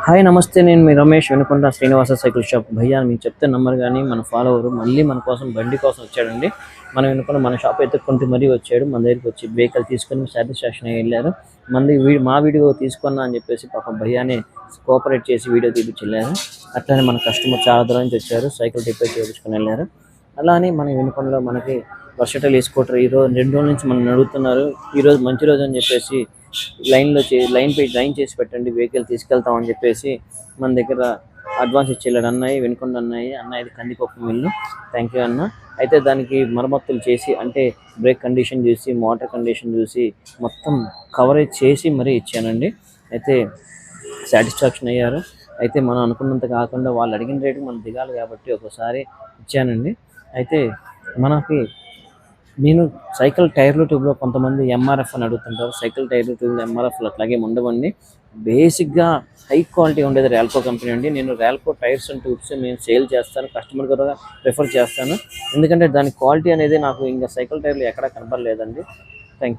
Hi నమస్తే, నేను మీ Ramesh Venukonda Srinivasa cycle shop. భయ్యా మీకు చెప్తే నమ్మరు కానీ మన ఫాలోవర్ మళ్ళీ మన కోసం బండి కోసం వచ్చాడండి. మనం వెనుకొండ మన షాప్ ఎత్తుక్కుంటూ మరీ వచ్చాడు. మన దగ్గరికి వచ్చి వెహికల్ తీసుకొని సాటిస్ఫాక్షన్ అయ్యి వెళ్ళారు. మా వీడియో తీసుకున్నా అని చెప్పేసి పాపం భయ్యాని కోఆపరేట్ చేసి వీడియో తీపిచ్చెళ్ళారు. అట్లనే మన కస్టమర్ చాలా దూరం నుంచి వచ్చారు, సైకిల్ రిపేర్ చేయించుకొని వెళ్ళారు. అలానే మన వెనుకొండలో మనకి వర్షటల్ స్కూటర్ ఈరోజు 2 రోజుల నుంచి మనం అడుగుతున్నారు. ఈరోజు మంచి రోజు అని చెప్పేసి లైన్ చేసి పెట్టండి, వెహికల్ తీసుకెళ్తామని చెప్పేసి మన దగ్గర అడ్వాన్స్ ఇచ్చి వెళ్ళాడు అన్నయ్య. వెనుకొండ అన్నయ్య ఇది కందిపప్పు మిల్లు. థ్యాంక్ యూ అన్న. అయితే దానికి మరమ్మతులు చేసి, అంటే బ్రేక్ కండిషన్ చూసి, మోటార్ కండిషన్ చూసి, మొత్తం కవరేజ్ చేసి మరీ ఇచ్చానండి. అయితే సాటిస్ఫాక్షన్ అయ్యారు. అయితే మనం అనుకున్నంత కాకుండా వాళ్ళు అడిగిన రేటు మనం దిగాలి కాబట్టి ఒకసారి ఇచ్చానండి. అయితే మనకి నేను సైకిల్ టైర్లు ట్యూబ్లో కొంతమంది ఎంఆర్ఎఫ్ అని అడుగుతుంటారు. సైకిల్ టైర్లు ట్యూబ్లో ఎంఆర్ఎఫ్లు అట్లాగే ఉండవండి. బేసిక్గా హై క్వాలిటీ ఉండేది ర్యాల్కో కంపెనీ అండి. నేను ర్యాల్కో టైర్స్ అండ్ ట్యూబ్స్ నేను సేల్ చేస్తాను, కస్టమర్ కూడా ప్రిఫర్ చేస్తాను. ఎందుకంటే దాని క్వాలిటీ అనేది నాకు ఇంకా సైకిల్ టైర్లు ఎక్కడా కనపడలేదండి.